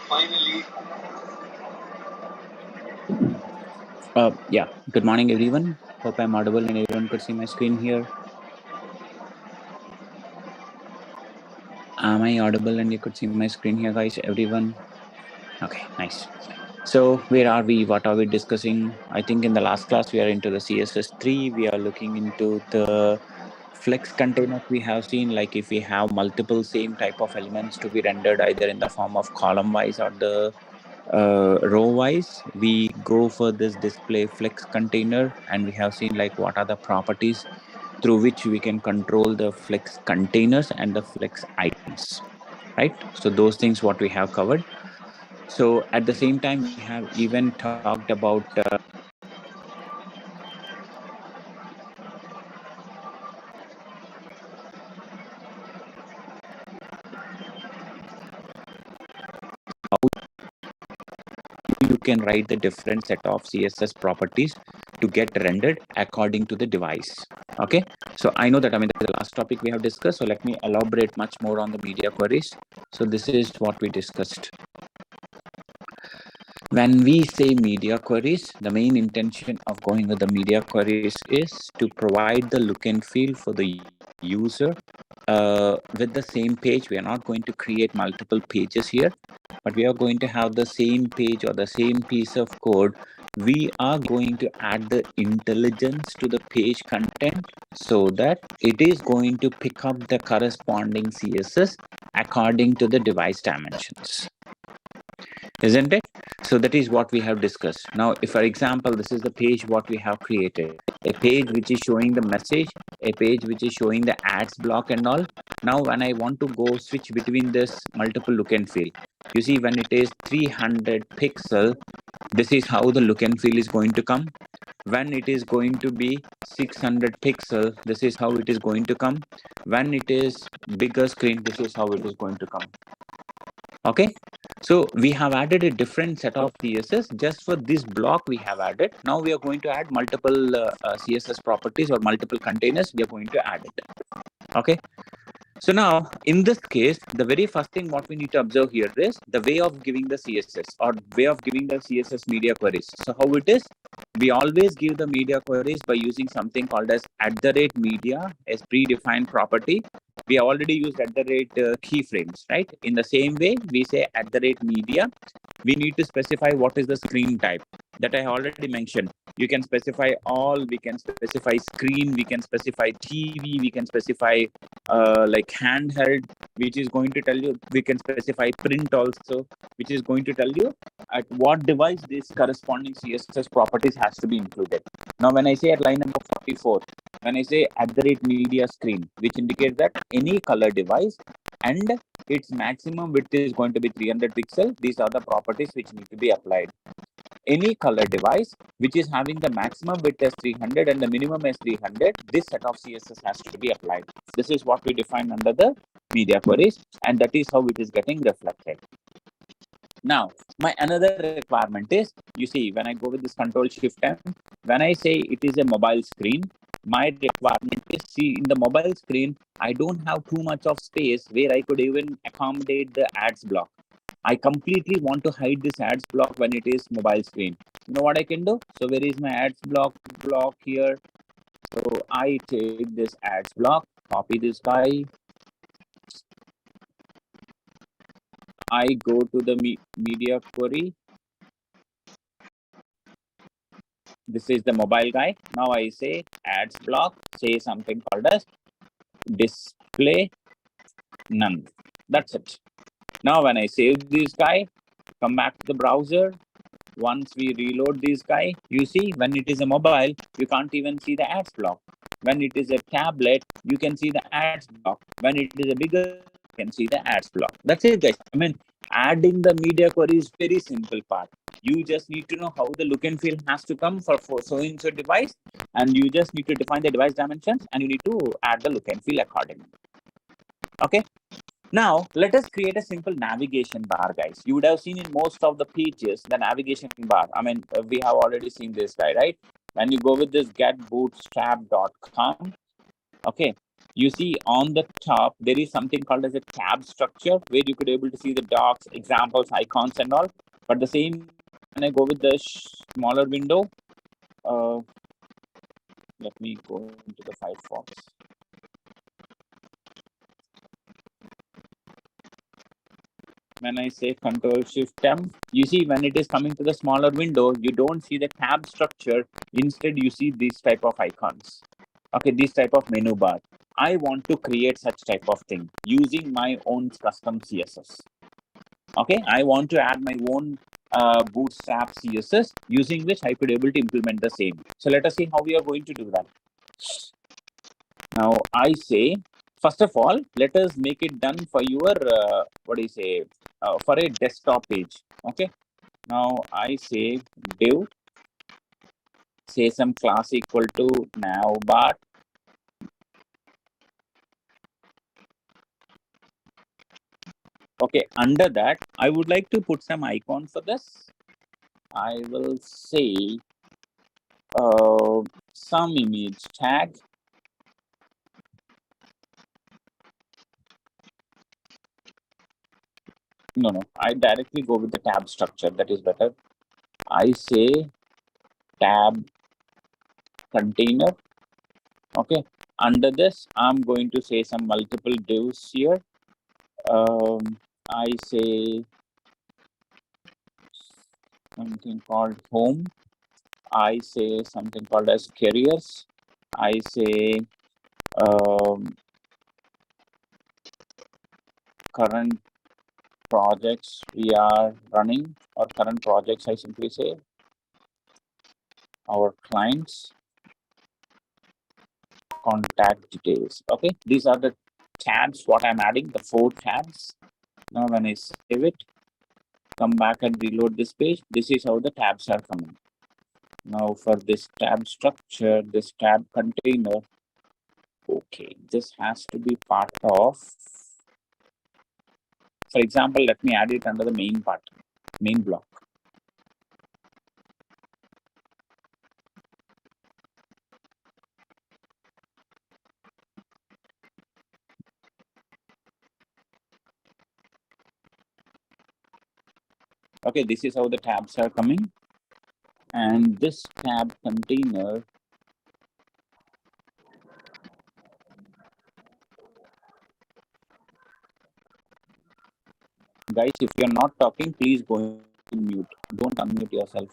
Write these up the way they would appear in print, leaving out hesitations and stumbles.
Finally, Yeah, good morning, everyone. Hope I'm audible and everyone could see my screen here. Am I audible and you could see my screen here, guys? Everyone? Okay, nice. So, where are we? What are we discussing? I think in the last class we are into the CSS3. We are looking into the flex containers we have seen, like if we have multiple same type of elements to be rendered either in the form of column wise or the row wise, we go for this display flex container, and we have seen like what are the properties through which we can control the flex containers and the flex items, right? So those things what we have covered. So at the same time we have even talked about you can write the different set of CSS properties to get rendered according to the device. Okay, so I know that the last topic we have discussed, so let me elaborate much more on the media queries. So this is what we discussed. When we say media queries, the main intention of going with the media queries is to provide the look and feel for the user with the same page. We are not going to create multiple pages here, but we are going to have the same page or the same piece of code. We are going to add the intelligence to the page content so that it is going to pick up the corresponding CSS according to the device dimensions, isn't it? So that is what we have discussed. Now, if for example, this is the page what we have created, a page which is showing the message, a page which is showing the ads block and all. Now, when I want to go switch between this multiple look and feel, you see when it is 300 pixel, this is how the look and feel is going to come. When it is going to be 600 pixel, this is how it is going to come. When it is bigger screen, this is how it is going to come. Okay, so we have added a different set of CSS just for this block we have added. Now we are going to add multiple CSS properties or multiple containers. We are going to add it. Okay, so now in this case, the very first thing what we need to observe here is the way of giving the CSS or way of giving the CSS media queries. So how it is, we always give the media queries by using something called as @media as predefined property. We already used keyframes, right? In the same way, we say @media. We need to specify what is the screen type that I already mentioned. You can specify all, we can specify screen, we can specify TV, we can specify like handheld, which is going to tell you, we can specify print also, which is going to tell you at what device this corresponding CSS properties has to be included. Now, when I say at line number 44, when I say @media screen, which indicates that any color device and its maximum width is going to be 300 pixel. These are the properties which need to be applied. Any color device which is having the maximum width as 300 and the minimum as 300, this set of CSS has to be applied. This is what we define under the media queries, and that is how it is getting reflected. Now, my another requirement is, you see, when I go with this Control-Shift-M, when I say it is a mobile screen, my requirement is, see, in the mobile screen, I don't have too much of space where I could even accommodate the ads block. I completely want to hide this ads block when it is mobile screen. You know what I can do? So where is my ads block here? So I take this ads block, copy this guy. I go to the media query. This is the mobile guy. Now I say ads block, say something called as display none. That's it. Now when I save this guy, come back to the browser. Once we reload this guy, you see when it is a mobile, you can't even see the ads block. When it is a tablet, you can see the ads block. When it is a bigger, you can see the ads block. That's it, guys. Adding the media query is very simple part. You just need to know how the look and feel has to come for so-and-so device, and you just need to define the device dimensions, and you need to add the look and feel accordingly. Okay. Now, let us create a simple navigation bar, guys. You would have seen in most of the pages, the navigation bar. We have already seen this guy, right? When you go with this getbootstrap.com, okay, You see on the top, there is something called as a tab structure where you could able to see the docs, examples, icons and all. But the same, when I go with the smaller window, let me go into the Firefox. When I say Control Shift M, you see when it is coming to the smaller window, you don't see the tab structure. Instead, you see these type of icons. Okay, this type of menu bar. I want to create such type of thing using my own custom CSS. Okay, I want to add my own Bootstrap CSS using which I could able to implement the same. So let us see how we are going to do that. Now I say, first of all, let us make it done for your for a desktop page. Okay. Now I say div, say some class equal to navbar. Okay, under that, I would like to put some icon for this. I will say some image tag. No, I directly go with the tab structure. That is better. I say tab container. Okay. Under this, I'm going to say some multiple divs here. I say something called home. I say something called as careers. I say current projects we are running, or current projects, I simply say our clients, contact details. Okay, these are the tabs what I'm adding, the 4 tabs. Now when I save it, come back and reload this page, this is how the tabs are coming. Now for this tab structure, this tab container, okay, this has to be part of, for example, let me add it under the main part, main block. Okay, this is how the tabs are coming. And this tab container, guys, if you're not talking, please go in mute. Don't unmute yourself.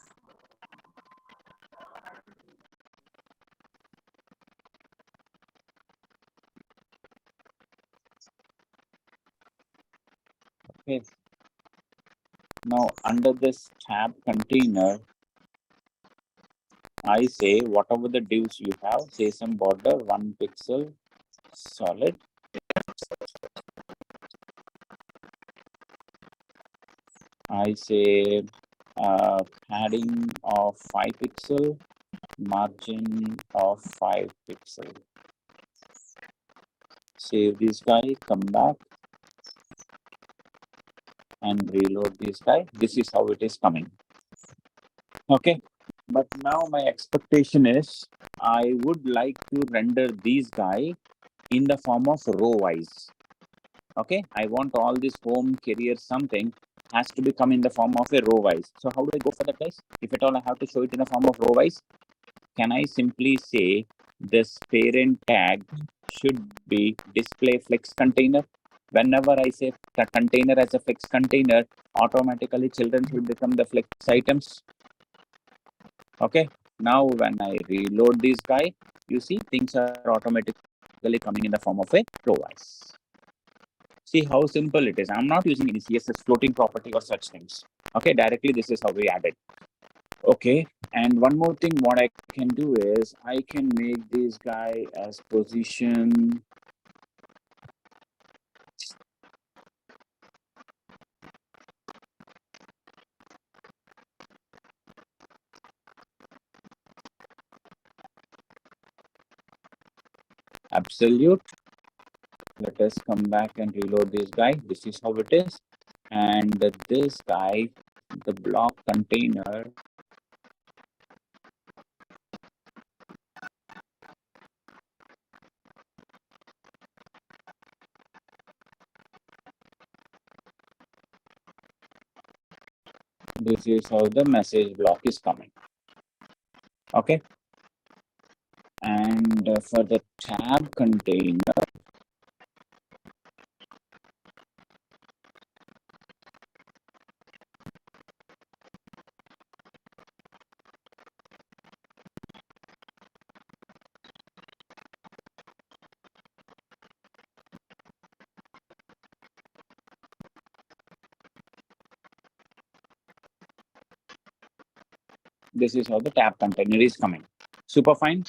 Okay. Now under this tab container, I say whatever the divs you have, say some border 1 pixel solid. I say padding of 5 pixel, margin of 5 pixel. Save this guy, come back and reload this guy. This is how it is coming. Okay, but now my expectation is I would like to render these guy in the form of row wise. Okay, I want all this home, career, something has to become in the form of a row wise. So how do I go for that, guys? If at all I have to show it in the form of row wise, can I simply say this parent tag should be display flex container? Whenever I say the container as a flex container, automatically children will become the flex items. Okay, now when I reload this guy, you see things are automatically coming in the form of a row wise. See how simple it is. I'm not using any CSS floating property or such things. Okay, directly this is how we add it. Okay, and one more thing what I can do is I can make this guy as position. Absolute. Let us come back and reload this guy. This is how it is. And this guy, the block container, This is how the message block is coming. Okay. And for the tab container, this is how the tab container is coming. Super fine.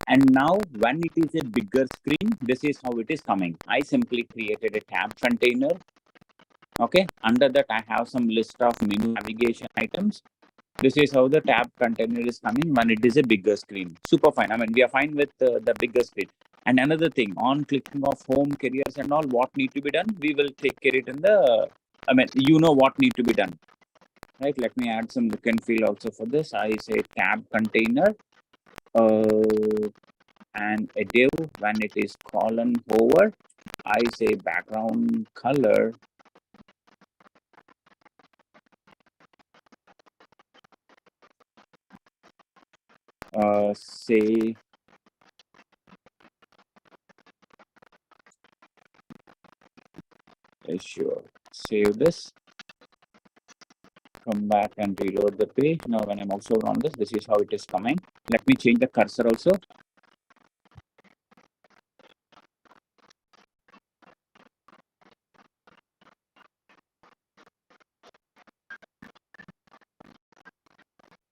And now when it is a bigger screen, this is how it is coming. I simply created a tab container. Okay. Under that, I have some list of menu navigation items. This is how the tab container is coming when it is a bigger screen. Super fine. I mean, we are fine with the bigger screen. And another thing, on clicking of home, careers and all, what need to be done, we will take care it in the, I mean, you know what need to be done. Right, let me add some look and feel also for this. I say tab container and a div when it is colon hover. I say background color say sure. Save this. Come back and reload the page. Now when I'm also on this is how it is coming. Let me change the cursor also.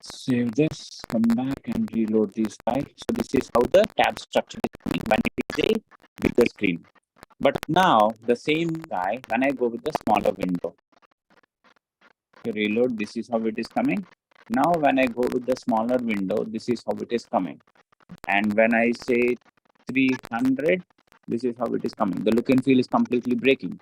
Save this, come back and reload these guys. So this is how the tab structure is coming when it is a bigger screen. But now the same guy, when I go with the smaller window, reload, this is how it is coming. Now when I go with the smaller window, this is how it is coming. And when I say 300, this is how it is coming. The look and feel is completely breaking.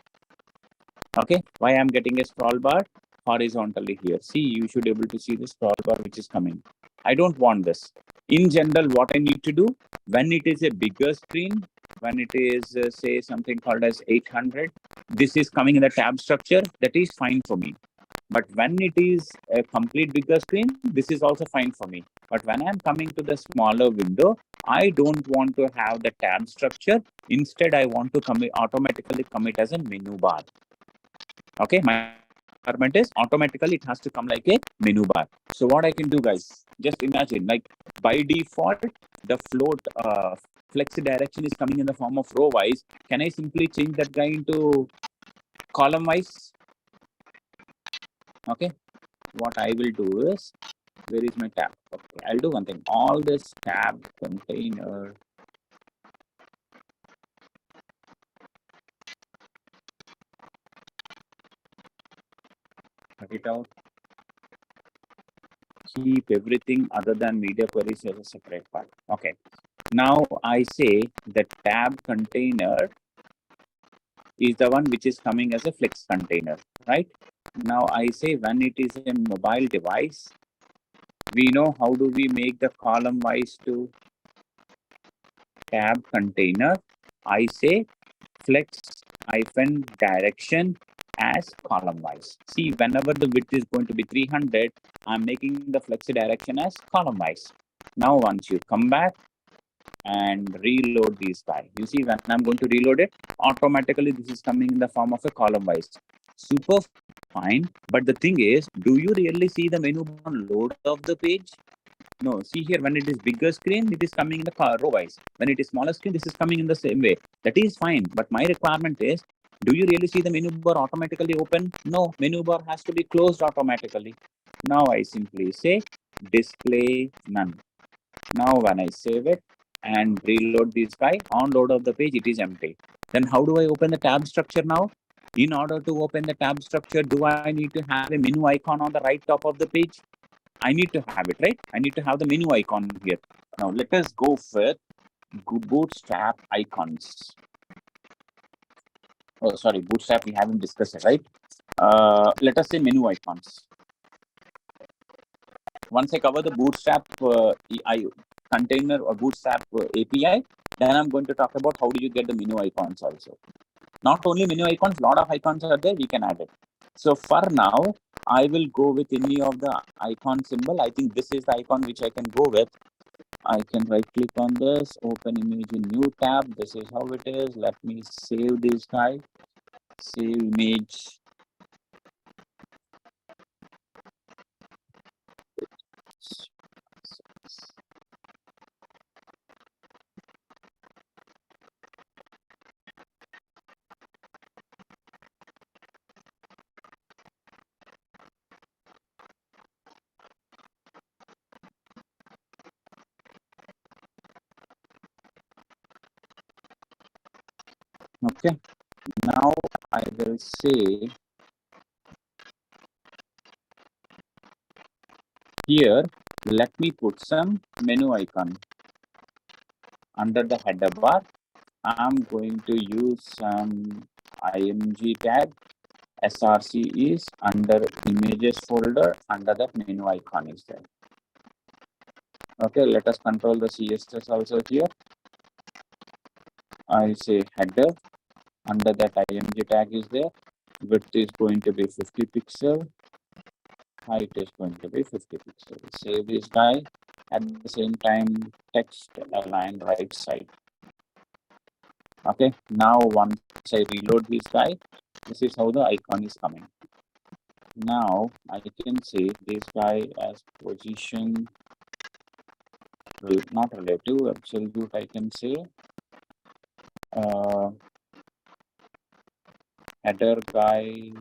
Okay, why I'm getting a scroll bar horizontally here. See, you should be able to see the scroll bar which is coming. I don't want this. In general, what I need to do when it is a bigger screen, when it is say something called as 800, this is coming in the tab structure, that is fine for me. But when it is a complete bigger screen, this is also fine for me. But when I'm coming to the smaller window, I don't want to have the tab structure. Instead, I want to automatically commit as a menu bar. Okay, my requirement is automatically it has to come like a menu bar. So what I can do, guys, just imagine like by default, the float flex direction is coming in the form of row wise. Can I simply change that guy into column wise? Okay, what I will do is, where is my tab? Okay, I'll do one thing. All this tab container. Cut it out. Keep everything other than media queries as a separate part. Okay. Now I say the tab container is the one which is coming as a flex container, right? Now I say when it is a mobile device, we know how do we make the column wise to tab container. I say flex hyphen direction as column wise. See, whenever the width is going to be 300, I'm making the flex direction as column wise. Now once you come back and reload this guy, you see when I'm going to reload it, automatically this is coming in the form of a column wise. Super fine. But the thing is, do you really see the menu bar load of the page? No, see here, when it is bigger screen, it is coming in the row wise. When it is smaller screen, this is coming in the same way. That is fine. But my requirement is, do you really see the menu bar automatically open? No, menu bar has to be closed automatically. Now I simply say display none. Now when I save it and reload this guy, on load of the page, it is empty. Then how do I open the tab structure now? In order to open the tab structure, do I need to have a menu icon on the right top of the page? I need to have it, right? I need to have the menu icon here. Now let us go with Bootstrap icons. Oh, sorry, Bootstrap, we haven't discussed it, right? Let us say menu icons. Once I cover the Bootstrap container or Bootstrap API, then I'm going to talk about how do you get the menu icons also. Not only menu icons, lot of icons are there, we can add it. So for now, I will go with any of the icon symbol. I think this is the icon which I can go with. I can right click on this, open image in new tab. This is how it is. Let me save this guy. Save image. Okay, now I will say here, let me put some menu icon under the header bar. I'm going to use some img tag. src is under images folder, under that menu icon is there. Okay, let us control the css also here. I say header, under that img tag is there. Width is going to be 50 pixel. Height is going to be 50 pixels. Save this guy. At the same time, text align right side. Okay, now once I reload this guy, this is how the icon is coming. Now I can say this guy as position, not relative, absolute, I can say. Header guy,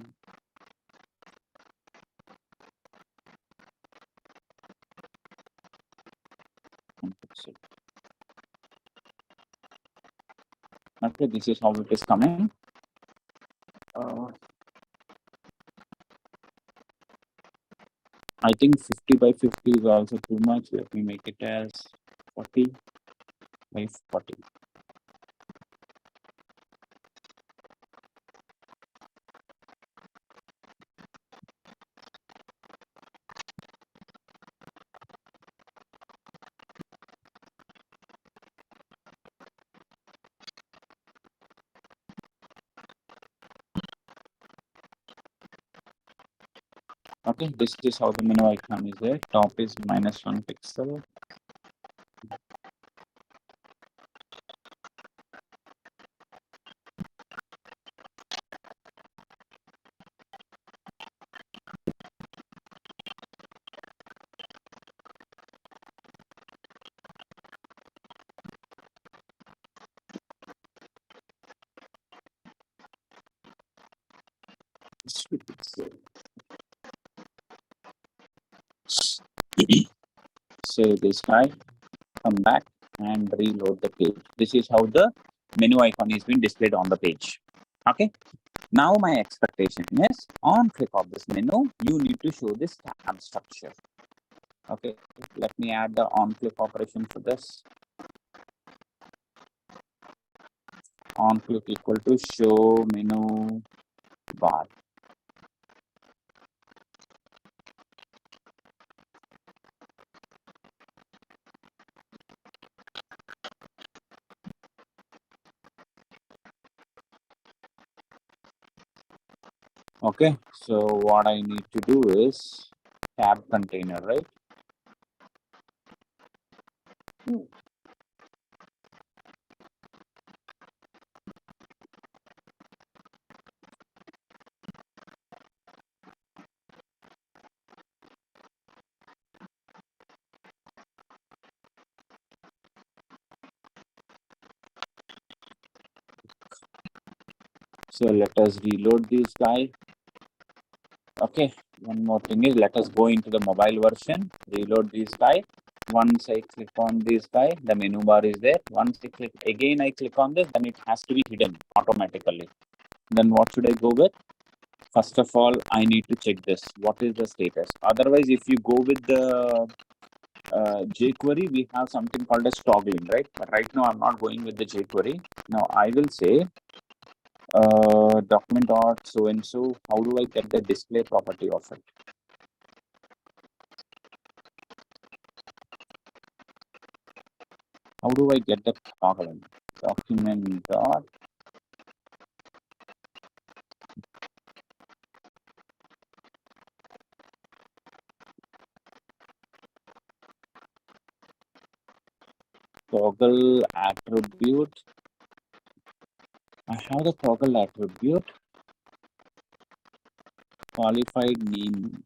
okay, this is how it is coming. I think 50 by 50 is also too much. Let me make it as 40 by 40. Okay, this is how the menu icon is there. Top is -1 pixel. Save this guy, come back and reload the page. This is how the menu icon is being displayed on the page. Okay, now my expectation is on click of this menu, you need to show this tab structure. Okay, let me add the on click operation for this. On click equal to show menu bar. Okay, so what I need to do is tab container, right? So let us reload this guy. Okay, one more thing is let us go into the mobile version, reload this guy. Once I click on this guy, the menu bar is there. Once I click again, I click on this, then it has to be hidden automatically. Then what should I go with? First of all, I need to check this. What is the status? Otherwise, if you go with the jQuery, we have something called as toggling, right? But right now, I'm not going with the jQuery. Now, I will say document dot so and so. How do I get the display property of it? How do I get the toggling? Document dot toggle attribute. I have the toggle attribute qualified name,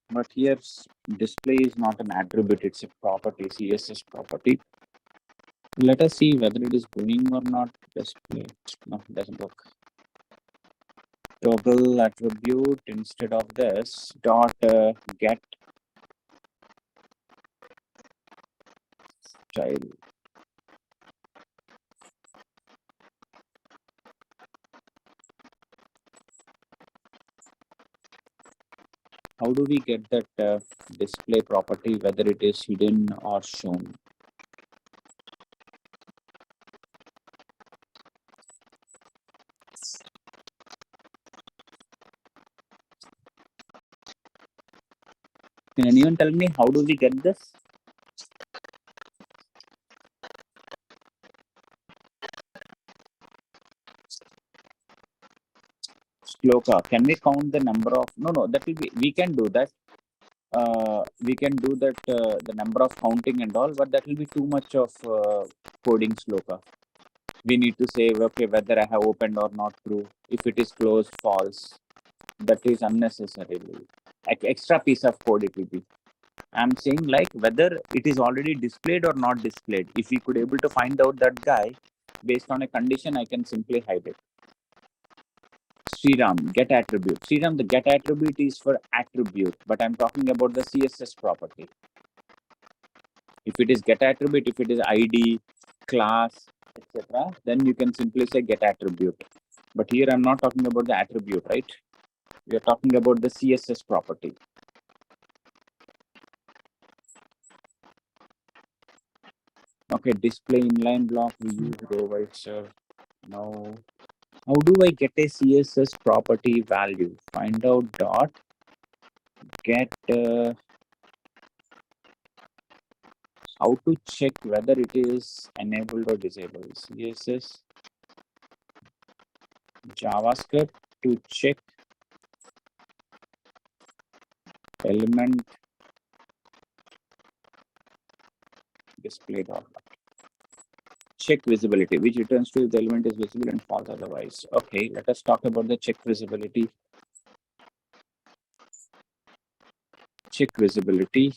but here display is not an attribute, it's a property, CSS property. Let us see whether it is going or not. Display, no, it doesn't work. Toggle attribute instead of this dot get child. How do we get that display property, whether it is hidden or shown? Can anyone tell me how do we get this? Shloka, can we count the number of, no, that will be, we can do that. We can do that, the number of counting and all, but that will be too much of coding, Shloka. We need to say, okay, whether I have opened or not true. If it is closed, false. That is unnecessarily. Extra piece of code it will be. I'm saying like whether it is already displayed or not displayed. If we could able to find out that guy based on a condition, I can simply hide it. Sriram, get attribute. Sriram, the get attribute is for attribute, but I'm talking about the CSS property. If it is get attribute, if it is ID, class, etc., then you can simply say get attribute. But here I'm not talking about the attribute, right? We are talking about the CSS property. Okay, display inline block, we use row wide serve. Now, how do I get a CSS property value? Find out dot get how to check whether it is enabled or disabled. CSS JavaScript to check element display dot. Check visibility, which returns to if the element is visible and false otherwise. Okay, let us talk about the check visibility. Check visibility.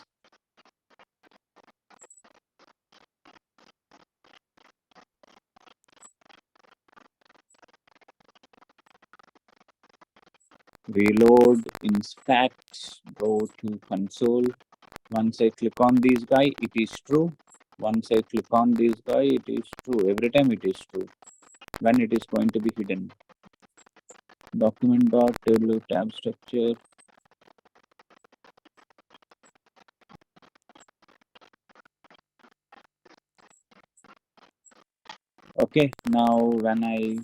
Reload, inspect, go to console. Once I click on this guy, it is true. Once I click on this guy, it is true. Every time it is true. When it is going to be hidden. Document dot table tab structure. Okay, now when I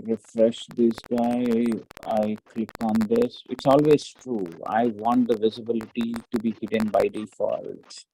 refresh this guy, I click on this. It's always true. I want the visibility to be hidden by default.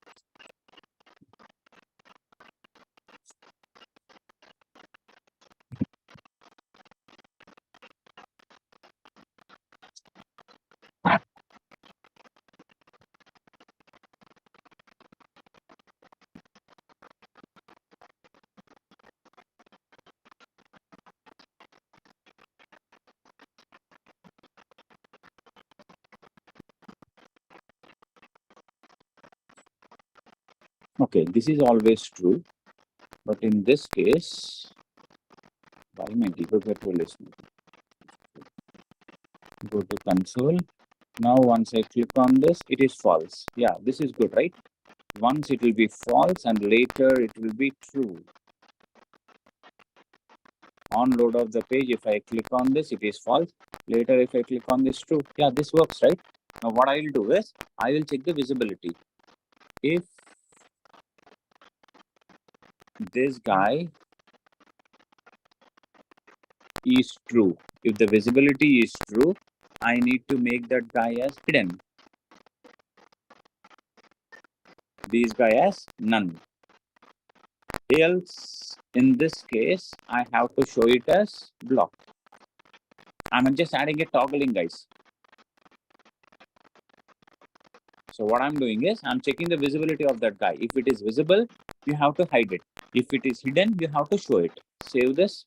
Okay, this is always true. But in this case, why my debugger tool is not? Go to console. Now, once I click on this, it is false. Yeah, this is good, right? Once it will be false and later it will be true. On load of the page, if I click on this, it is false. Later, if I click on this, true. Yeah, this works, right? Now, what I will do is, I will check the visibility. If this guy is true, if the visibility is true, I need to make that guy as hidden. This guy as none. Else, in this case, I have to show it as block. I'm just adding a toggling, guys. So what I'm doing is I'm checking the visibility of that guy. If it is visible, you have to hide it. If it is hidden, you have to show it. Save this,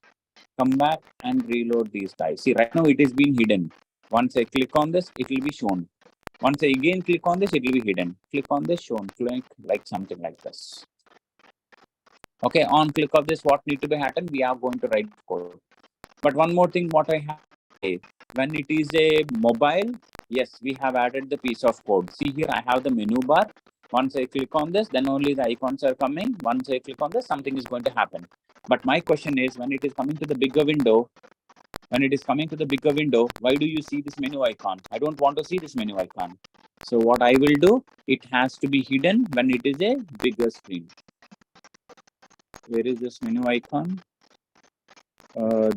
come back and reload these guys. See, right now it is being hidden. Once I click on this, it will be shown. Once I again click on this, it will be hidden. Click on this, shown, click like something like this. Okay, on click of this, what need to be happen? We are going to write code. But one more thing, what I have, when it is a mobile, yes, we have added the piece of code. See here, I have the menu bar. Once I click on this, then only the icons are coming. Once I click on this, something is going to happen. But my question is, when it is coming to the bigger window, why do you see this menu icon? I don't want to see this menu icon. So what I will do, it has to be hidden when it is a bigger screen. Where is this menu icon?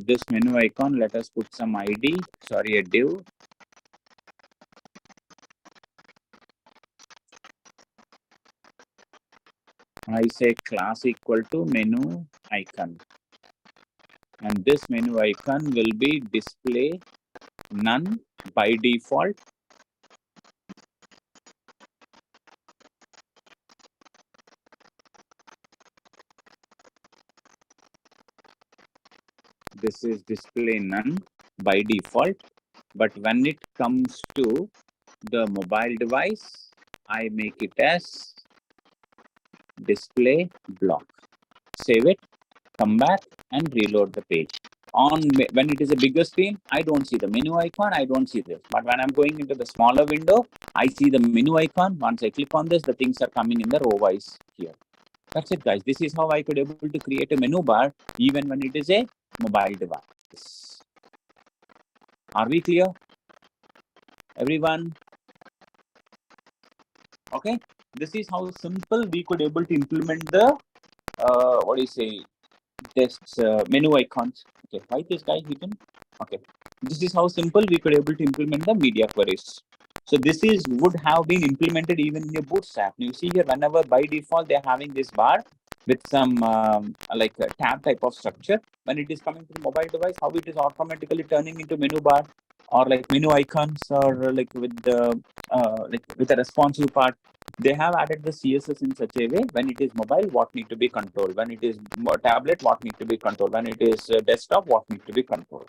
This menu icon, let us put some ID, sorry, a div. I say class equal to menu icon. And this menu icon will be display none by default. This is display none by default. But when it comes to the mobile device, I make it as display block. Save it, come back and reload the page. When it is a bigger screen, I don't see the menu icon, I don't see this. But when I'm going into the smaller window, I see the menu icon. Once I click on this, the things are coming in the row wise here. That's it, guys. This is how I could able to create a menu bar even when it is a mobile device. Are we clear? Everyone? Okay. This is how simple we could able to implement the this menu icons. Okay, why this guy hidden? Okay, this is how simple we could able to implement the media queries. So this is would have been implemented even in your Bootstrap. You see here, whenever by default they're having this bar with some like a tab type of structure. When it is coming to the mobile device, how it is automatically turning into menu bar or like menu icons or like with the with a responsive part. They have added the CSS in such a way when it is mobile, what need to be controlled. When it is tablet, what need to be controlled. When it is desktop, what need to be controlled.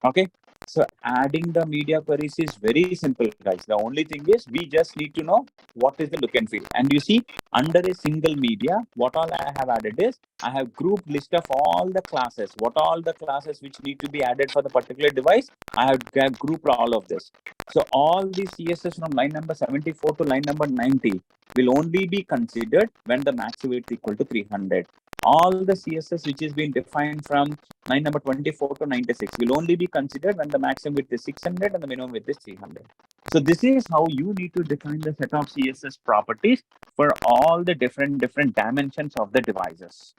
Okay. So adding the media queries is very simple, guys. The only thing is we just need to know what is the look and feel. And you see under a single media, what all I have added is I have grouped list of all the classes. What all the classes which need to be added for the particular device, I have grouped all of this. So all the CSS from line number 74 to line number 90 will only be considered when the max width equal to 300. All the CSS which is being defined from line number 24 to 96 will only be considered when the maximum width is 600 and the minimum width is 300. So this is how you need to define the set of CSS properties for all the different dimensions of the devices.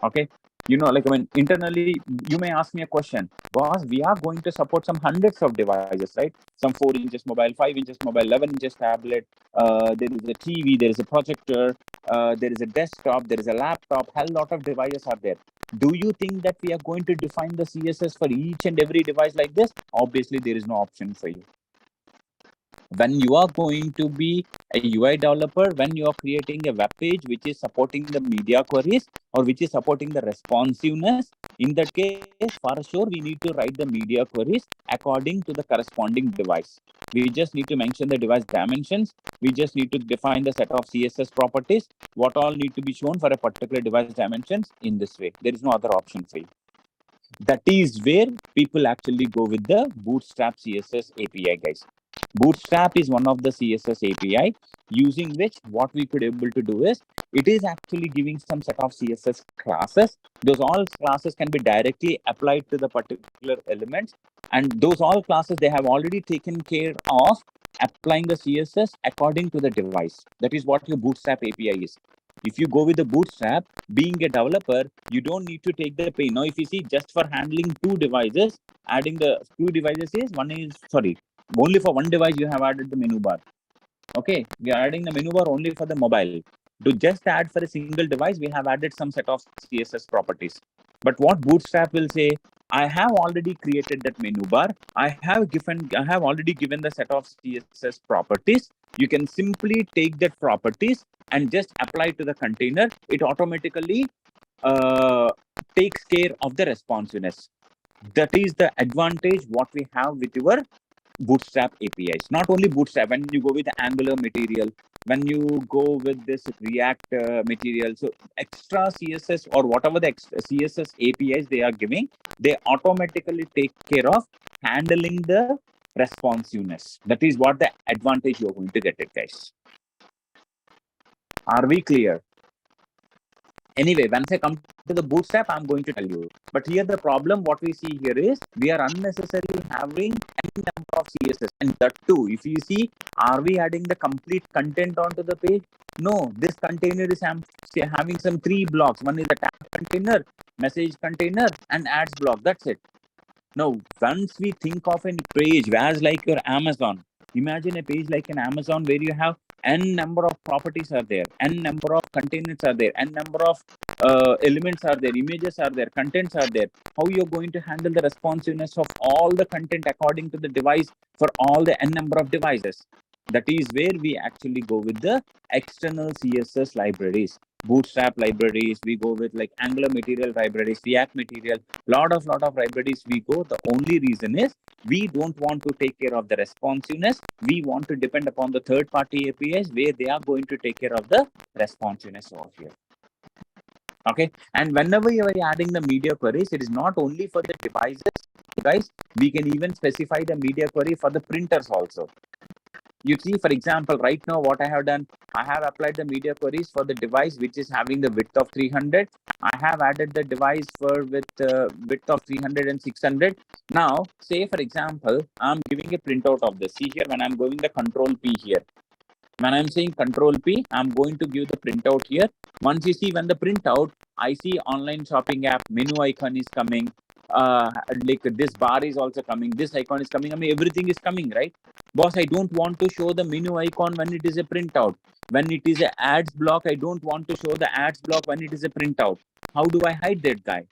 Okay. You know, like, I mean, internally, you may ask me a question, boss, we are going to support some hundreds of devices, right? Some 4 inches mobile, 5 inches mobile, 11 inches tablet. There is a TV, there is a projector, there is a desktop, there is a laptop, hell lot of devices are there. Do you think that we are going to define the CSS for each and every device like this? Obviously, there is no option for you. When you are going to be a UI developer, when you are creating a web page which is supporting the media queries or which is supporting the responsiveness, in that case, for sure, we need to write the media queries according to the corresponding device. We just need to mention the device dimensions. We just need to define the set of CSS properties, what all need to be shown for a particular device dimensions in this way. There is no other option for you. That is where people actually go with the Bootstrap CSS API, guys. Bootstrap is one of the CSS API using which what we could able to do is it is actually giving some set of CSS classes. Those all classes can be directly applied to the particular elements, and those all classes they have already taken care of applying the CSS according to the device. That is what your Bootstrap API is. If you go with the Bootstrap, being a developer, you don't need to take the pain. Now, if you see just for handling 2 devices, adding the 2 devices is only for one device you have added the menu bar. Okay, we are adding the menu bar only for the mobile. To just add for a single device, we have added some set of CSS properties. But what Bootstrap will say, I have already created that menu bar. I have already given the set of CSS properties. You can simply take that properties and just apply to the container. It automatically uh, takes care of the responsiveness. That is the advantage what we have with your Bootstrap APIs. Not only Bootstrap, when you go with the Angular material, when you go with this React material, so extra CSS or whatever the CSS APIs they are giving, they automatically take care of handling the responsiveness. That is what the advantage you're going to get it, guys. Are we clear? Anyway, once I come to the Bootstrap, I'm going to tell you. But here the problem, what we see here is we are unnecessarily having n number of CSS. And that too, if you see, are we adding the complete content onto the page? No, this container is having some 3 blocks. One is the tab container, message container, and ads block. That's it. Now, once we think of a page as like your Amazon, imagine a page like an Amazon where you have n number of properties are there, n number of containers are there, n number of elements are there, images are there, contents are there. How you're going to handle the responsiveness of all the content according to the device for all the n number of devices? That is where we actually go with the external CSS libraries, Bootstrap libraries. We go with like Angular material libraries, React material, lot of libraries we go. The only reason is we don't want to take care of the responsiveness. We want to depend upon the third party APIs where they are going to take care of the responsiveness over here. Okay, and whenever you are adding the media queries, it is not only for the devices, guys. We can even specify the media query for the printers also. You see, for example, right now what I have done, I have applied the media queries for the device which is having the width of 300. I have added the device for with width of 300 and 600. Now, say for example, I'm giving a printout of this. See here, when I'm going the control P here. When I'm saying control P, I'm going to give the printout here. Once you see when the printout, I see online shopping app, menu icon is coming. Like this bar is also coming. This icon is coming. I mean, everything is coming, right? Boss, I don't want to show the menu icon when it is a printout. When it is a ads block, I don't want to show the ads block when it is a printout. How do I hide that guy?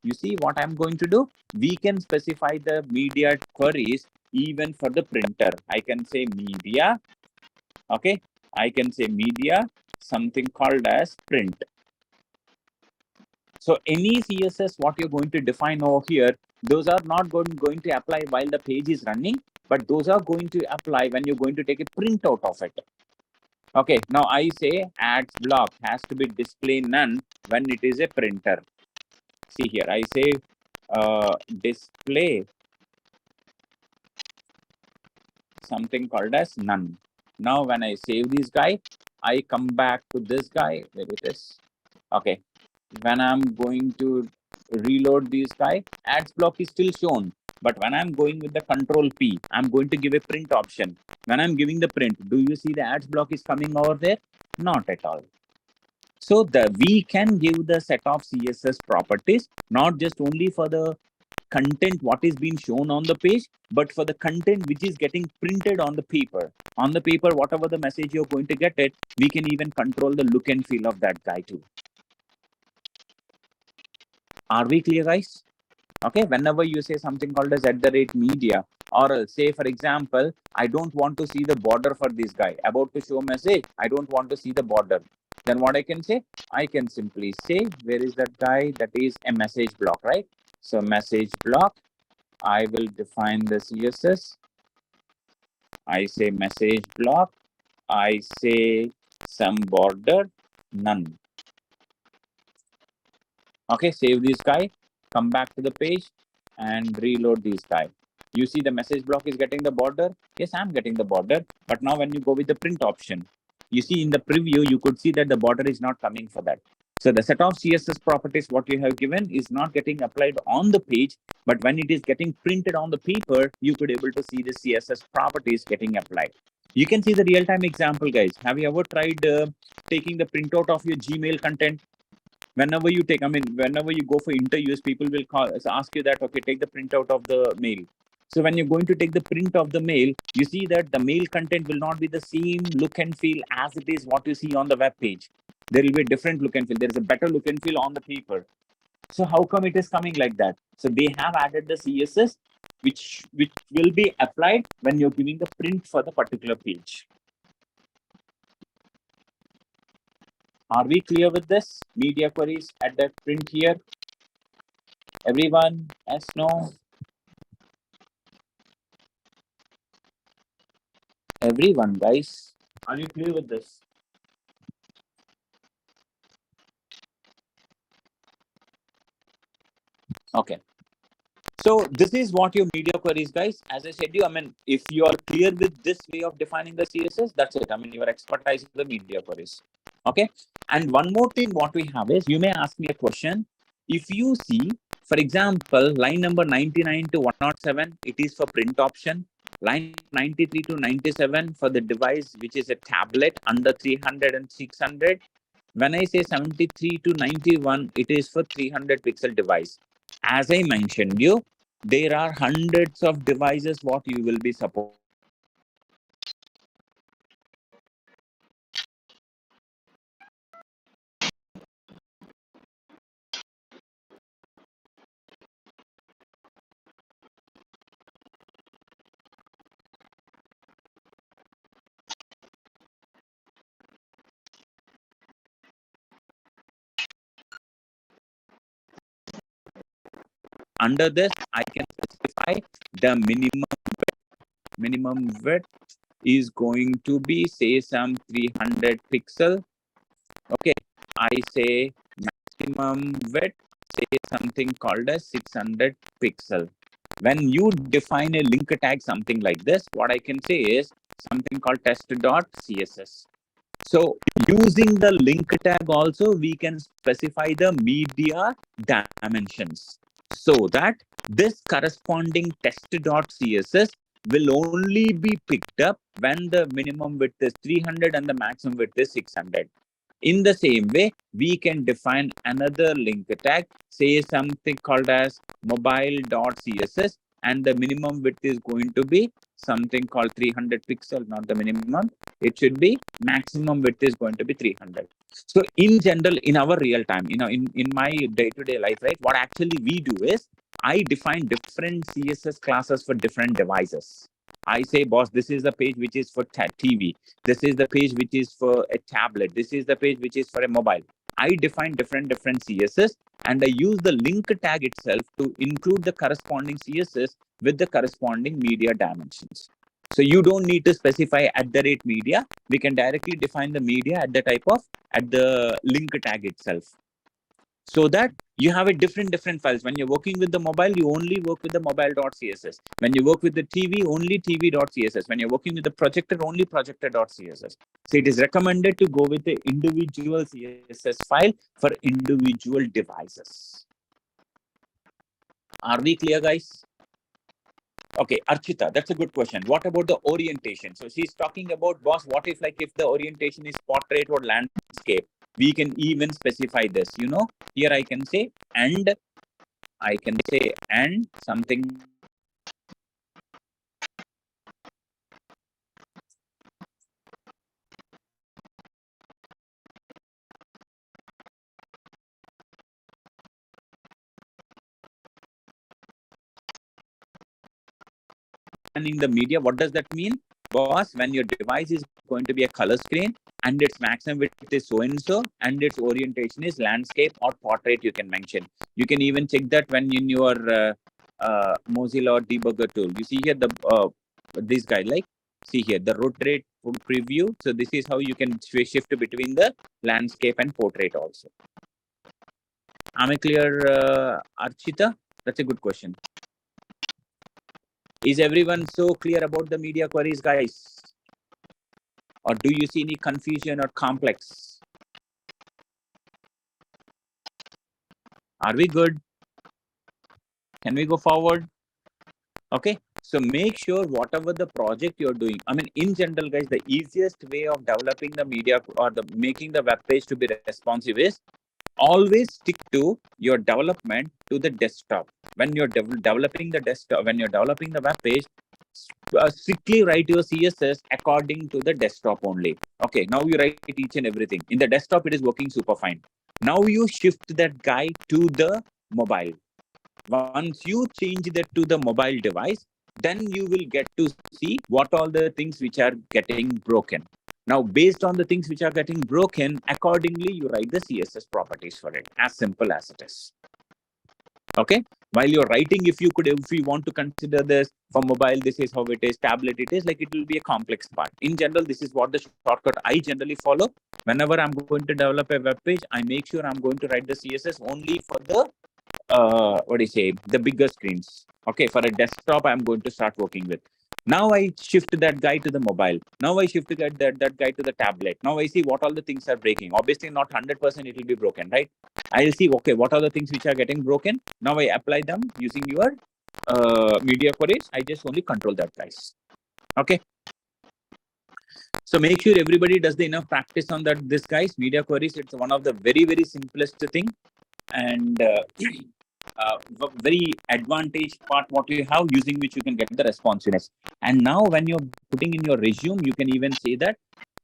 You see what I'm going to do? We can specify the media queries even for the printer. I can say media. Okay, I can say media, something called as print. So any CSS, what you're going to define over here, those are not going to apply while the page is running, but those are going to apply when you're going to take a printout of it. Okay, now I say ads block has to be display none when it is a printer. See here, I say display something called as none. Now when I save this guy, I come back to this guy, where it is. Okay, when I'm going to reload this guy, ads block is still shown. But when I'm going with the control P, I'm going to give a print option. When I'm giving the print, do you see the ads block is coming over there? Not at all. So we can give the set of CSS properties, not just only for the content what is being shown on the page, but for the content which is getting printed on the paper. On the paper, whatever the message you're going to get it, we can even control the look and feel of that guy too. Are we clear, guys? Okay, whenever you say something called as @media, or say for example, I don't want to see the border for this guy, about to show message, I don't want to see the border. Then what I can say? I can simply say, where is that guy? That is a message block, right? So message block, I will define the CSS. I say message block, I say some border, none. Okay, save this guy, come back to the page and reload this guy. You see the message block is getting the border. Yes, I'm getting the border. But now when you go with the print option, you see in the preview, you could see that the border is not coming for that. So the set of CSS properties, what you have given is not getting applied on the page, but when it is getting printed on the paper, you could able to see the CSS properties getting applied. You can see the real-time example, guys. Have you ever tried taking the printout of your Gmail content? Whenever you take, whenever you go for interviews, people will ask you that, okay, take the printout of the mail. So when you're going to take the print of the mail, you see that the mail content will not be the same look and feel as it is what you see on the web page. There will be a different look and feel. There is a better look and feel on the paper. So how come it is coming like that? So they have added the CSS, which will be applied when you're giving the print for the particular page. Are we clear with this? Media queries at that print here. Everyone? Yes, no? Everyone, guys. Are you clear with this? Okay. So this is what your media queries, guys. As I said you, I mean, if you are clear with this way of defining the CSS, that's it. I mean, your expertise is the media queries. Okay. And one more thing, what we have is, you may ask me a question. If you see, for example, line number 99 to 107, it is for print option. Line 93 to 97 for the device, which is a tablet under 300 and 600. When I say 73 to 91, it is for 300 pixel device. As I mentioned you, there are hundreds of devices what you will be supporting. Under this, I can specify the minimum width is going to be, say, some 300 pixel. Okay, I say maximum width, say something called as 600 pixel. When you define a link tag, something like this, what I can say is something called test.css. So using the link tag also, we can specify the media dimensions, so that this corresponding test.css will only be picked up when the minimum width is 300 and the maximum width is 600. In the same way, we can define another link tag, say something called as mobile.css, and the minimum width is going to be something called 300 pixel, not the minimum. It should be maximum width is going to be 300. So in general, in our real time, in my day-to-day life, right, what actually we do is, I define different CSS classes for different devices. I say, boss, this is the page which is for TV. This is the page which is for a tablet. This is the page which is for a mobile. I define different CSS, and I use the link tag itself to include the corresponding CSS with the corresponding media dimensions. So you don't need to specify @media. We can directly define the media at the link tag itself, so that you have a different files. When you're working with the mobile, you only work with the mobile.css. When you work with the TV, only tv.css. When you're working with the projector, only projector.css. So it is recommended to go with the individual CSS file for individual devices. Are we clear, guys? Okay, Archita, that's a good question. What about the orientation? So she's talking about, boss, what if the orientation is portrait or landscape? We can even specify this, here I can say, and something. And in the media, what does that mean? Boss, when your device is going to be a color screen and its maximum width is so and so, and its orientation is landscape or portrait, you can mention. You can even check that when in your Mozilla debugger tool. You see here this guy, see here the rotate preview. So this is how you can shift between the landscape and portrait also. Am I clear, Archita? That's a good question. Is everyone so clear about the media queries, guys? Or do you see any confusion or complex? Are we good? Can we go forward? Okay. So make sure whatever the project you're doing, I mean, in general, guys, the easiest way of developing the media or making the web page to be responsive is always stick to your development to the desktop. When you're developing the desktop, when you're developing the web page, strictly write your CSS according to the desktop only. Okay, now you write each and everything. In the desktop, it is working super fine. Now you shift that guy to the mobile. Once you change that to the mobile device, then you will get to see what all the things which are getting broken. Now, based on the things which are getting broken, accordingly, you write the CSS properties for it. As simple as it is. Okay. While you're writing, if you want to consider this for mobile, this is how it is, tablet, it is like it will be a complex part. In general, this is what the shortcut I generally follow. Whenever I'm going to develop a web page, I make sure I'm going to write the CSS only for the the bigger screens. Okay, for a desktop, I'm going to start working with. Now I shift that guy to the mobile. Now I shift that guy to the tablet. Now I see what all the things are breaking. Obviously, not 100% it will be broken, right? I'll see, okay, what are the things which are getting broken. Now I apply them using your media queries. I just only control that, guys. Okay. So make sure everybody does the enough practice on that. This, guys, media queries, it's one of the very, very simplest thing. And very advantage part what you have, using which you can get the responsiveness. And now when you're putting in your resume, you can even say that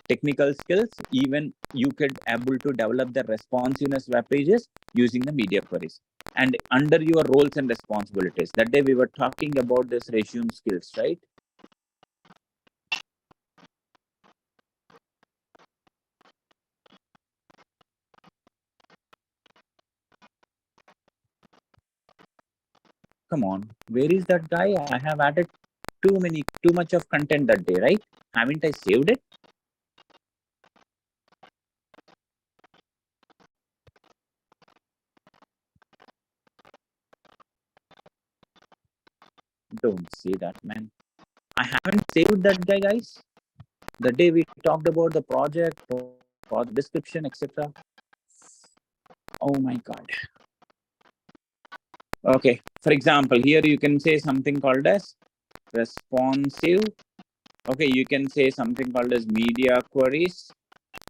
technical skills, even you could able to develop the responsiveness web pages using the media queries. And under your roles and responsibilities, that day we were talking about this resume skills, right? Come on, where is that guy? I have added too much of content that day, right? Haven't I saved it? Don't say that, man. I haven't saved that guy, guys. The day we talked about the project, for the description, etc. Oh my God. Okay. For example, here you can say something called as responsive. Okay. You can say something called as media queries,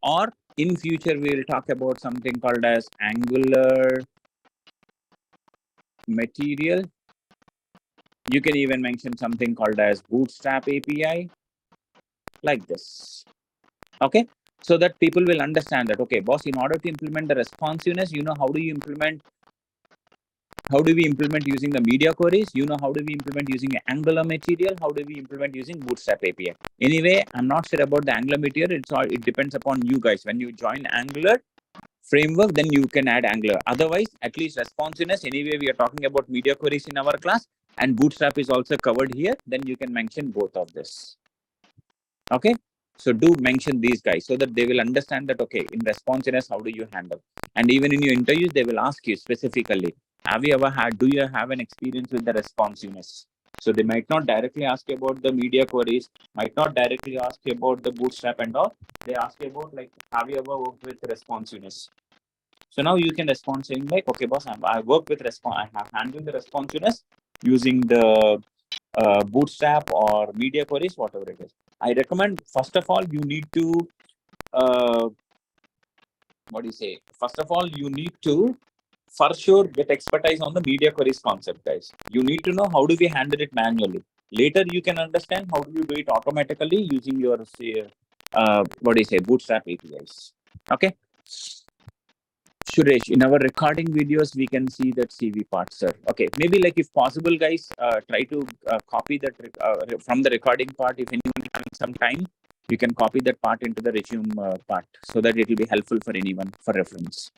or in future, we will talk about something called as Angular material. You can even mention something called as Bootstrap API, like this. Okay. So that people will understand that, okay, boss, in order to implement the responsiveness, how do you implement? How do we implement using the media queries? How do we implement using Angular material? How do we implement using Bootstrap API? Anyway, I'm not sure about the Angular material. It depends upon you guys. When you join Angular framework, then you can add Angular. Otherwise, at least responsiveness. Anyway, we are talking about media queries in our class, and Bootstrap is also covered here. Then you can mention both of this. Okay. So do mention these guys so that they will understand that, okay, in responsiveness, how do you handle? And even in your interviews, they will ask you specifically, do you have an experience with the responsiveness? So they might not directly ask you about the media queries, might not directly ask you about the Bootstrap and all. They ask you about, like, have you ever worked with responsiveness? So now you can respond saying like, okay, boss, I work with I have handled the responsiveness using the Bootstrap or media queries, whatever it is. I recommend, first of all, you need to, First of all, you need to, for sure, get expertise on the media queries concept, guys. You need to know how do we handle it manually. Later, you can understand how do you do it automatically using your, Bootstrap APIs. Okay. Suresh, in our recording videos, we can see that CV part, sir. Okay, maybe like if possible, guys, try to copy that from the recording part. If anyone having some time, you can copy that part into the resume part so that it will be helpful for anyone for reference.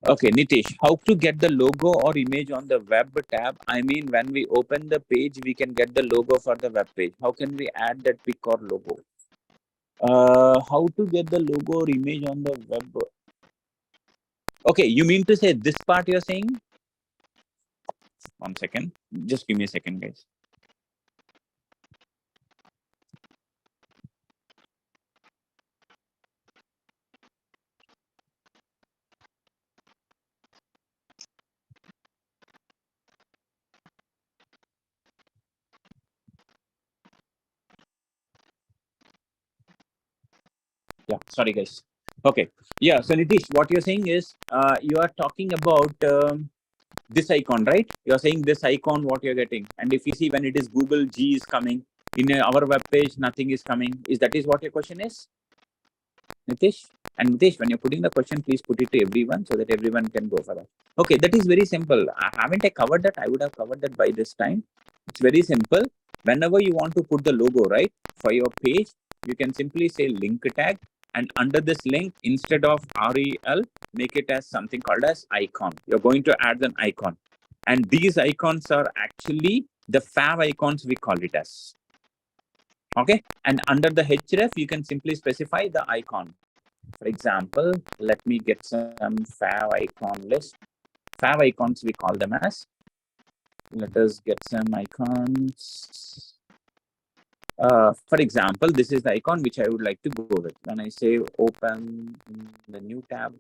Okay, Nitish, how to get the logo or image on the web tab? I mean, when we open the page, we can get the logo for the web page. How can we add that pic or logo? How to get the logo or image on the web? Okay, you mean to say this part you're saying? 1 second. Just give me a second, guys. Yeah, sorry, guys. Okay. Yeah, so Nitish, what you're saying is you are talking about this icon, right? You're saying this icon, what you're getting. And if you see when it is Google G is coming, in our web page, nothing is coming. Is what your question is, Nitish? And Nitesh, when you're putting the question, please put it to everyone so that everyone can go for that. Okay, that is very simple. Haven't I covered that? I would have covered that by this time. It's very simple. Whenever you want to put the logo, right, for your page, you can simply say link tag. And under this link, instead of REL, make it as something called as icon. You're going to add an icon. And these icons are actually the fav icons, we call it as. Okay. And under the href, you can simply specify the icon. For example, let me get some fav icon list. Fav icons, we call them as. Let us get some icons. For example, this is the icon which I would like to go with. When I say open the new tab,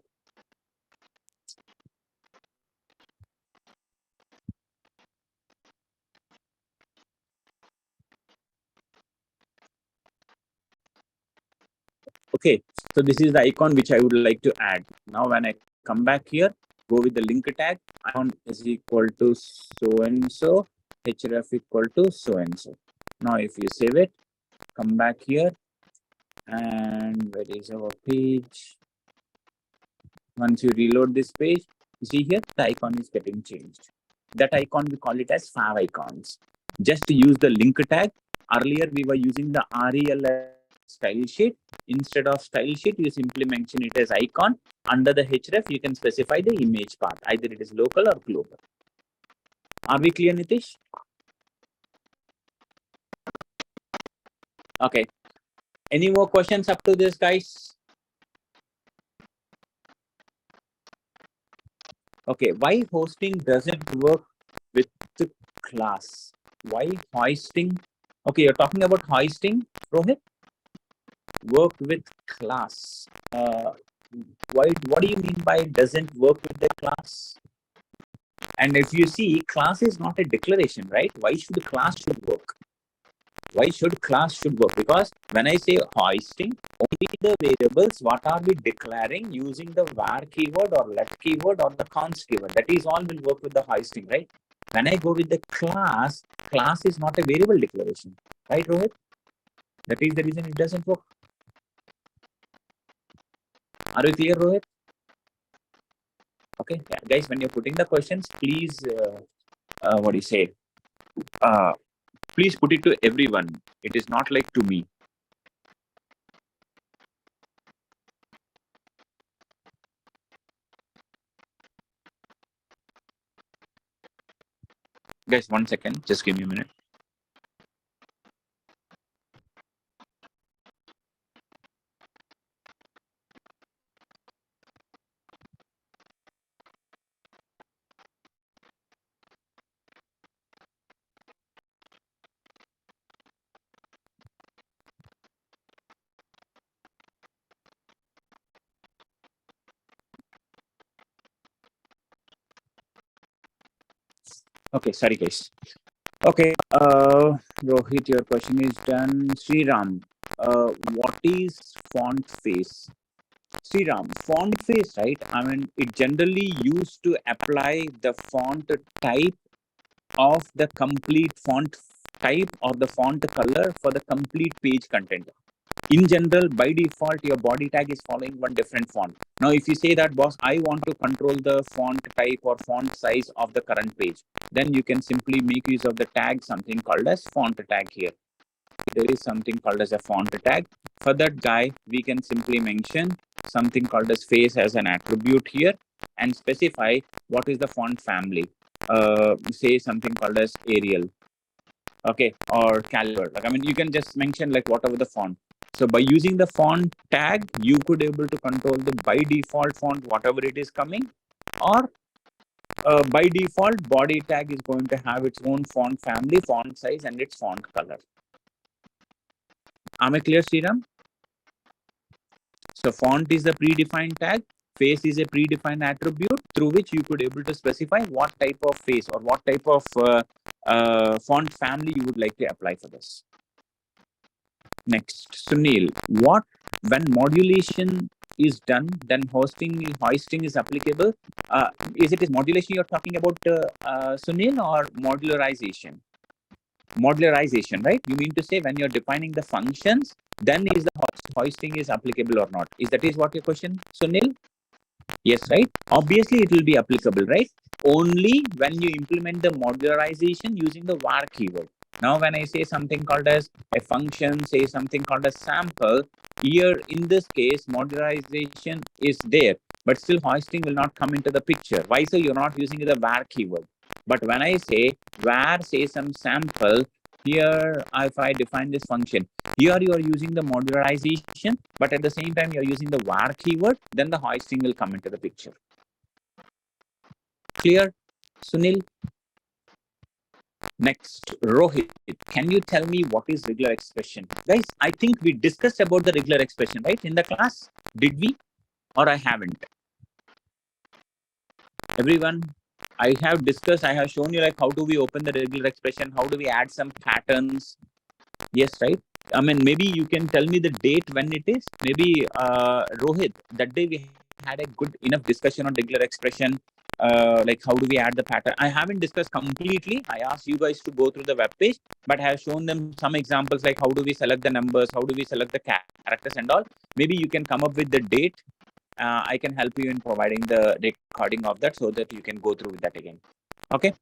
okay, so this is the icon which I would like to add. Now, when I come back here, go with the link tag. Icon is equal to so and so, href equal to so and so. Now, if you save it, come back here, and where is our page? Once you reload this page, you see here the icon is getting changed. That icon, we call it as fav icons. Just to use the link tag. Earlier we were using the REL style sheet. Instead of style sheet, you simply mention it as icon. Under the href, you can specify the image path. Either it is local or global. Are we clear, Nitish? Okay. Any more questions up to this, guys? Okay, why hosting doesn't work with the class? Why hoisting? Okay, you're talking about hoisting, Rohit? Work with class. Why? What do you mean by doesn't work with the class? And if you see, class is not a declaration, right? Why should the class should work? Why should class should work? Because when I say hoisting, only the variables, what are we declaring using the var keyword or let keyword or the const keyword? That is all will work with the hoisting, right? When I go with the class, class is not a variable declaration, right, Rohit? That is the reason it doesn't work. Are you clear, Rohit? Okay, yeah, guys, when you're putting the questions, please, what do you say? Please put it to everyone. It is not like to me. Guys, 1 second. Just give me a minute. Okay, sorry, guys. Okay, Rohit, your question is done. Sriram, what is font face? Sriram, font face, right? I mean, it generally used to apply the font type of the complete font type or the font color for the complete page content. In general, by default, your body tag is following one different font. Now, if you say that, boss, I want to control the font type or font size of the current page, then you can simply make use of the tag, something called as font tag here. There is something called as a font tag. For that guy, we can simply mention something called as face as an attribute here and specify what is the font family. Say something called as Arial, okay, or Caliber. Like, I mean, you can just mention like whatever the font. So by using the font tag, you could able to control the by default font, whatever it is coming, or by default body tag is going to have its own font family, font size, and its font color. Am I clear, Sriram? So font is the predefined tag, face is a predefined attribute through which you could able to specify what type of face or what type of font family you would like to apply for this. Next, Sunil, what when modulation is done, then hoisting is applicable. Is it modulation you're talking about, Sunil, or modularization? Modularization, right? You mean to say when you're defining the functions, then is the hoisting is applicable or not. Is that what your question, Sunil? Yes, right? Obviously, it will be applicable, right? Only when you implement the modularization using the var keyword. Now, when I say something called as a function, say something called a sample, here in this case, modularization is there, but still hoisting will not come into the picture. Why so? You're not using the var keyword. But when I say var, say some sample, here if I define this function, here you are using the modularization, but at the same time you're using the var keyword, then the hoisting will come into the picture. Clear, Sunil? Next, Rohit, can you tell me what is regular expression? Guys, I think we discussed about the regular expression, right, in the class? Did we? Or I haven't? Everyone, I have discussed, I have shown you like how do we open the regular expression, how do we add some patterns. Yes, right? I mean, maybe you can tell me the date when it is. Maybe Rohit, that day we had a good enough discussion on regular expression. Like how do we add the pattern? I haven't discussed completely. I asked you guys to go through the web page, but I have shown them some examples like how do we select the numbers, how do we select the characters and all. Maybe you can come up with the date. I can help you in providing the recording of that so that you can go through with that again. Okay.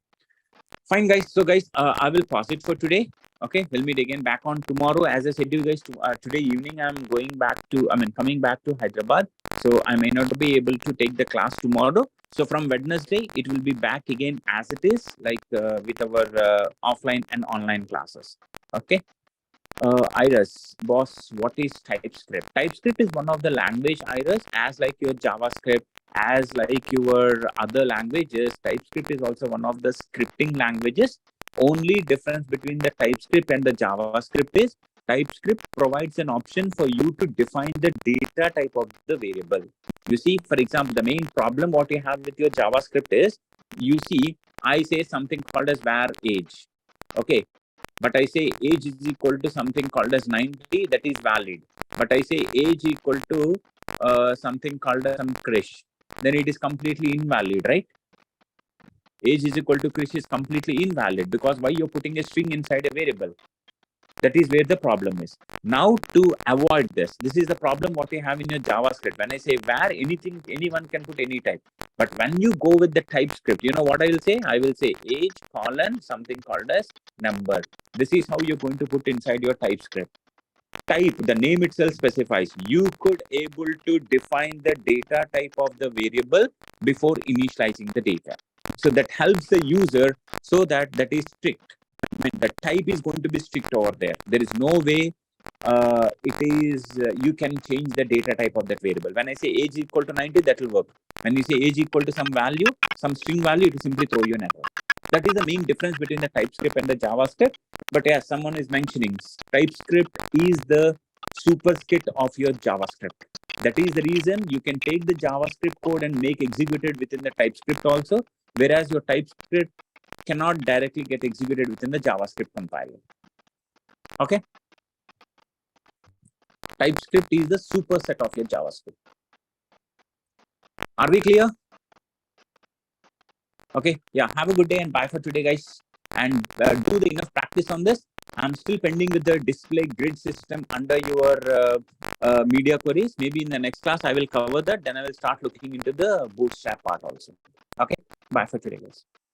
Fine, guys. So, guys, I will pause it for today. Okay, we'll meet again back on tomorrow. As I said to you guys, today evening, I'm coming back to Hyderabad. So, I may not be able to take the class tomorrow. So, from Wednesday, it will be back again as it is, like with our offline and online classes. Okay. Iris, boss, what is TypeScript? TypeScript is one of the language, Iris, as like your JavaScript, as like your other languages. TypeScript is also one of the scripting languages. Only difference between the TypeScript and the JavaScript is TypeScript provides an option for you to define the data type of the variable. You see, for example, the main problem what you have with your JavaScript is, you see, I say something called as var age. Okay. But I say age is equal to something called as 90, that is valid. But I say age equal to something called as some Krish, then it is completely invalid, right? Age is equal to Krish is completely invalid because why you're putting a string inside a variable? That is where the problem is. Now to avoid this is the problem what you have in your JavaScript. When I say var, anyone can put any type. But when you go with the TypeScript, you know what I will say? I will say age colon something called as number. This is how you're going to put inside your TypeScript. Type, the name itself specifies. You could able to define the data type of the variable before initializing the data. So that helps the user so that is strict. I mean, the type is going to be strict over there. There is no way you can change the data type of that variable. When I say age equal to 90, that will work. When you say age equal to some value, some string value, it will simply throw you an error. That is the main difference between the TypeScript and the JavaScript. But yeah, someone is mentioning TypeScript is the superskit of your JavaScript. That is the reason you can take the JavaScript code and make executed within the TypeScript also, whereas your TypeScript cannot directly get executed within the JavaScript compiler. Okay. TypeScript is the superset of your JavaScript. Are we clear? Okay. Yeah. Have a good day and bye for today, guys. And do the enough practice on this. I'm still pending with the display grid system under your media queries. Maybe in the next class, I will cover that. Then I will start looking into the Bootstrap part also. Okay. Bye for today, guys.